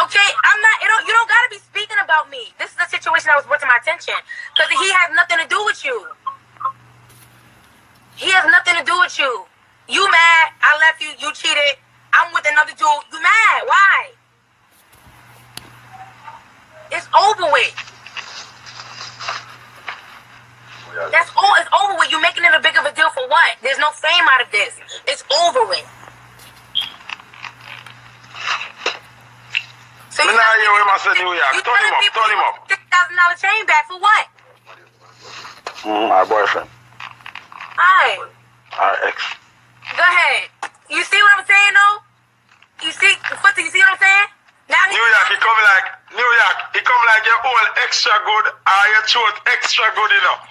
Okay, I'm not. You don't gotta be speaking about me. This is a situation that was brought to my attention because he has nothing to do with you. He has nothing to do with you. You mad? I left you. You cheated. I'm with another dude. You mad? Why? It's over with. That's all. It's over with. You making it a big of a deal for what? There's no fame out of this. It's over with. So you now you must say New York. Turn him up. $6,000 chain back for what? My boyfriend. Hi. Our ex. Go ahead. You see what I'm saying, though? You see what I'm saying? Now New York, he come like your whole extra good or your throat extra good, you know.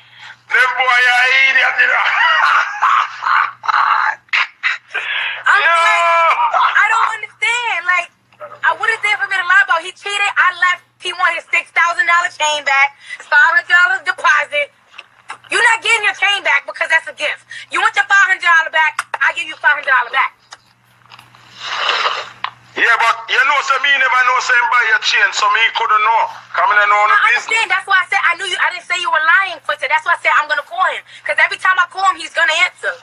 Them boy are idiot, you know. I don't understand. Like, what is there for me to lie about? He cheated. I left. He wanted his $6,000 chain back, $500 deposit. You're not getting your chain back because that's a gift. You want your $500 back, I give you $500 back. Yeah, but you know, so me never know saying buy your chain, so me couldn't know. Coming and know the business. Understand. That's why I said I knew you. I didn't say you were lying, Quinta. That's why I said I'm gonna call him. Because every time I call him, he's gonna answer.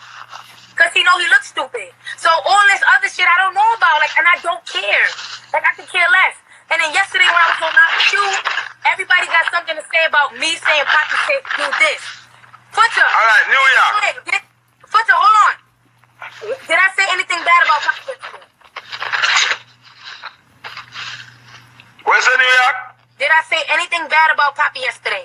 Because he know he looks stupid. So all this other shit I don't know about, like, and I don't care. Like, I could care less. And then yesterday when I was on Not With You, everybody got something to say about me saying Poppy said do this. Quinta. All right, New York. Quinta, hold on. Did I say anything bad about Poppy yesterday? Where's the New York? Did I say anything bad about Poppy yesterday?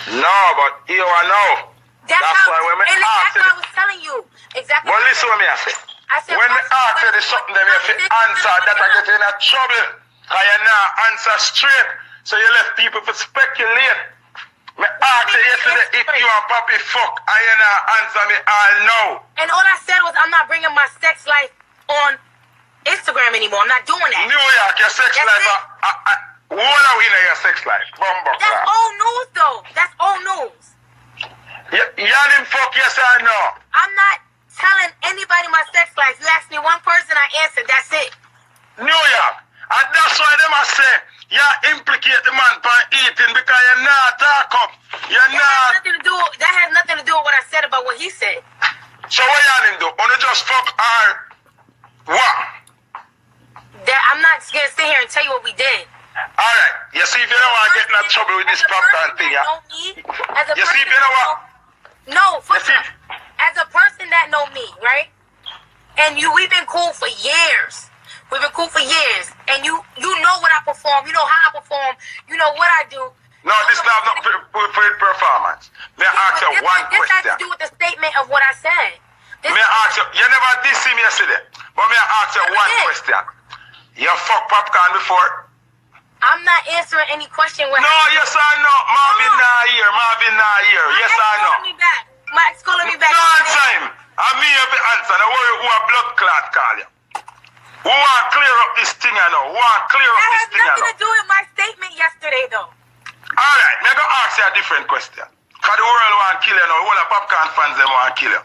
No, but you know. That's why when me ask that's what I was telling you. Exactly. Well, listen what me I say. When me ask you this something, then you have to answer that I get in a trouble. Because you now answer straight. So you left people to speculate. Me ask you yesterday if you and Poppy fuck, and you now answer me all no. And all I said was I'm not bringing my sex life on Instagram anymore. I'm not doing that. New York, your sex life. What are we in your sex life? That's old news, though. That's old news. You didn't fuck, yes or no? I'm not telling anybody my sex life. You asked me one person, I answered. That's it. New York. And that's why they must say, you implicate the man by eating because you're not talk up. You're not. That has nothing to do with what I said about what he said. So what you didn't do? Only just fuck or what? I'm not going to sit here and tell you what we did. Alright. You see if you don't want to get in trouble with this popcorn thing, yeah? You see if you don't want... No, as a person that know me, right? And we've been cool for years. We've been cool for years. And you know what I perform. You know how I perform. You know what I do. No, this is not performance. May I ask you one question? This has to do with the statement of what I said. May I ask you... You never did see me yesterday. But may I ask you one question? You fuck popcorn before? I'm not answering any question with... No, yes or no. Marvin not here. Yes or no? My ex calling me back. No answer him. And me have the answer. Now worry who a blood clot call you. Who want to clear up this thing I know? Who want to clear up this thing I know? That has nothing to do with my statement yesterday though. Alright, me go ask you a different question. Because the world want to kill you now. All the popcorn fans them want to kill you.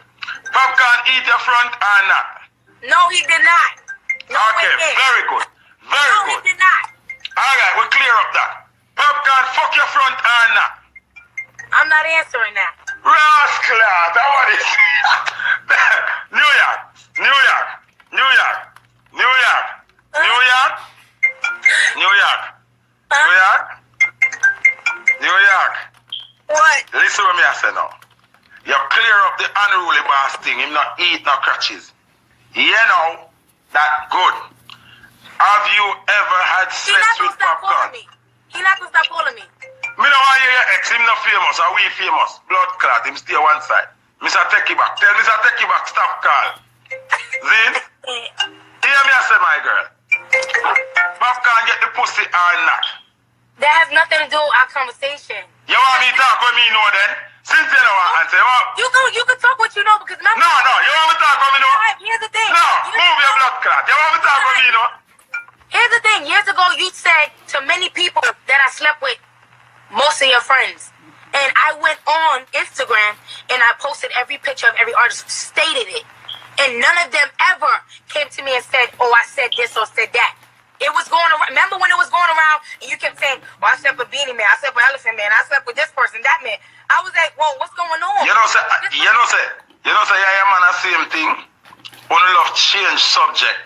Popcorn eat your front or not? No, he did not. No, okay, very good. Very good. No, he did not. Alright, we'll clear up that. Popcorn, fuck your front or not? I'm not answering that. Rascal, that what it is. New York. What? Listen what me I say now. You clear up the unruly boss thing, him not eat no crutches. You know, that good. Have you ever had sex with popcorn? He not gonna stop calling me. Me know why your ex, him not famous, or we famous. Blood clot, him stay one side. Mr. Take it back. Tell Mr. Take it back, stop call. Zin? Hear me I say, my girl. Popcorn get the pussy or not? That has nothing to do with our conversation. You want me to talk with me know then? Since you know what answer, you can talk what you know because No, you want me to talk with me know? Here's the thing. No, move your blood clot. You want me to talk with me know? Here's the thing. Years ago, you said to many people that I slept with most of your friends. And I went on Instagram and I posted every picture of every artist, stated it. And none of them ever came to me and said, oh, I said this or said that. It was going around. Remember when it was going around and you kept saying, well, I slept with Beanie Man, I slept with Elephant Man, I slept with this person, that man. I was like, whoa, what's going on? You know, say, yeah, man, the same thing. Only love change subject.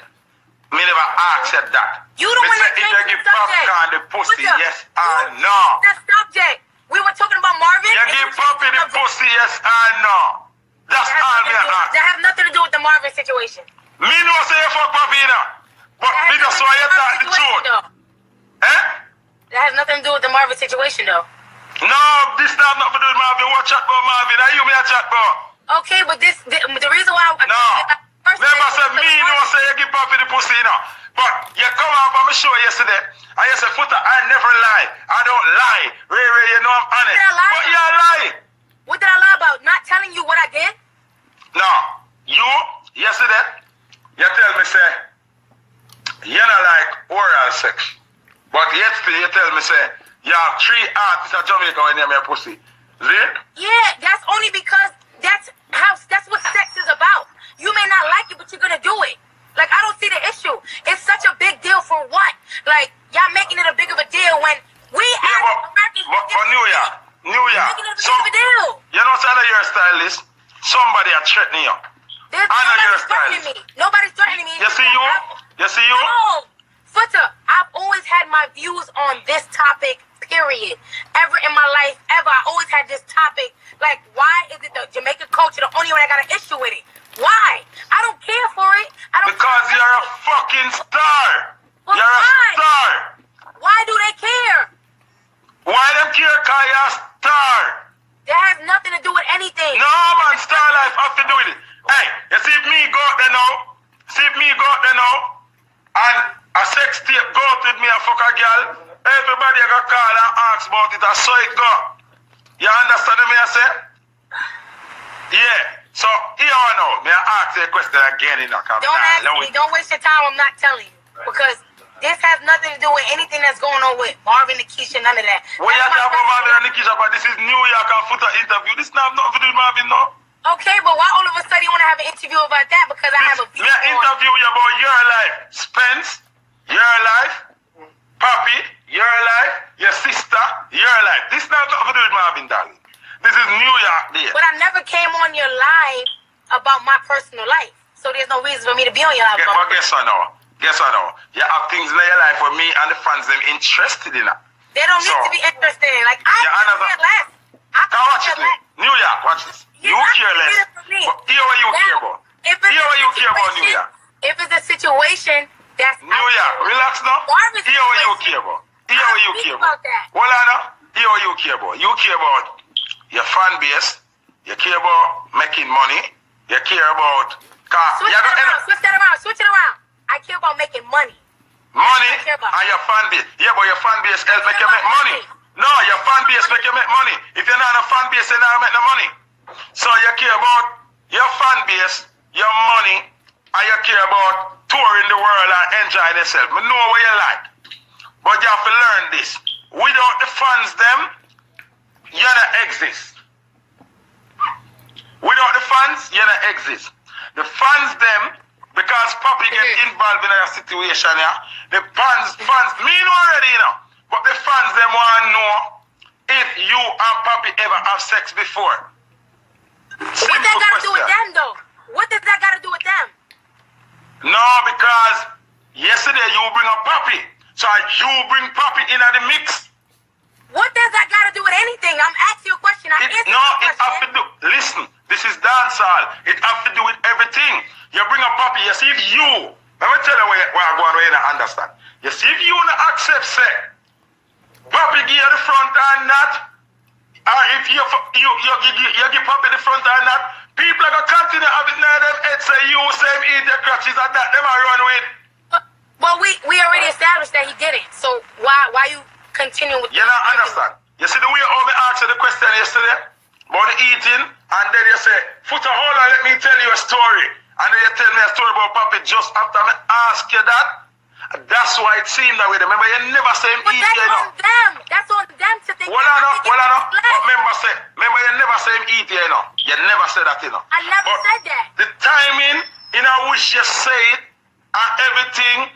Me never asked that. You don't want to change the subject. Popcorn the pussy, yes or no? The subject. We were talking about Marvin. You give Poppy the pussy, yes or no? That's all me ask. That have nothing to do with the Marvin situation. Me no say you fuck Poppy, you know. But me just saw you talk the truth. Eh? That has nothing to do with the Marvin situation, though. No, this not nothing to do with Marvin. What chat about Marvin? Are you me a chat about? Okay, but the reason why no. Never said me no say you give Poppy the pussy, you know. But you come up on my show yesterday, and you said, Foota, I never lie. I don't lie. Ray, you know I'm honest. But you lie. What did I lie about? Not telling you what I did? No. You, yesterday, you tell me, say, you don't like oral sex. But yesterday, you tell me, say, you have 3 artists in Jamaica when you have your pussy. Is it? Yeah, that's only because that's what sex is about. You may not like it, but you're going to do it. Like, I don't see the issue. It's such a big deal for what? Like, y'all making it a big of a deal when we as Americans... For New Year. Making it a big of a deal. You know what's your stylist? Somebody are threatening you. Nobody's threatening me. Nobody's threatening me. You see you? You see you? No. Foota, I've always had my views on this topic, period. Ever in my life, ever. I always had this topic. Like, why is it the Jamaican culture the only one that got an issue with it? Why? I don't care for it. Because you're a fucking star. Well, you're a star. Why do they care? Why them care? Because you're a star. That has nothing to do with anything. No, man, star life have to do with it. Hey, you see if me go out there now, and a sex tape go out with me and fuck a girl, everybody got call and ask about it, and so it go. You understand me, I say? Yeah. So, here I know, may I ask you a question again in the comment? Don't ask me, don't waste your time, I'm not telling you. Because this has nothing to do with anything that's going on with Marvin, Nikisha, none of that. Well, you talk about Marvin and Nikisha, but this is New York and Foota interview. This not nothing to do with Marvin, no? Okay, but why all of a sudden you want to have an interview about that? Because I have a view on... interview you about your life. Spence, your life. Poppy, your life. Your sister, your life. This not nothing to do with Marvin, darling. This is New York there. But I never came on your live about my personal life. So there's no reason for me to be on your live. But guess what now? You have things in your life where me and the fans them interested in that. They don't need to be interested in. Like, I care less. Now watch this. New York, watch this. You care less. But here what you care about. Here what you care about New York. If it's a situation that's... New York, relax now. Here what you care about. Here what you care about. Hold on now. Here what you care about. You care about your fan base, you care about making money, you care about... Switch it around. I care about making money. Money and your fan base. Yeah, but your fan base help make you make money. No, your fan base make you make money. If you're not a fan base, you're not make no money. So you care about your fan base, your money, and you care about touring the world and enjoying yourself. I know what you like. But you have to learn this. Without the fans, them, you don't exist. Without the fans, you don't exist. The fans, them, because Poppy get involved in a situation, yeah. The fans, me know already, you know. But the fans, them want to know if you and Poppy ever have sex before. What that got to do with them, though? What does that got to do with them? No, because yesterday you bring a Poppy. So you bring Poppy in at the mix. What does that got to do with anything? I'm asking you a question. It have to do. Listen, this is dancehall. It have to do with everything. You bring a Poppy. You see if you. Let me tell you where I'm going to understand. You see if you don't accept sex, Poppy give you the front and not. If you give Poppy the front and not, people are going to continue having them heads say you same eat their crutches and that them are run with. Well, we already established that he didn't. So why you continue with? You don't understand. You see the way all me answered the question yesterday about the eating, and then you say, Foota, hold on, let me tell you a story. And then you tell me a story about Poppy just after me ask you that. That's why it seemed that way. Remember, you never say him eat, you know. That's on them to think. Well, I know. Remember, you never say him eat, you know. You never said that, you know. I never said that. The timing, you know, which you say it, and everything,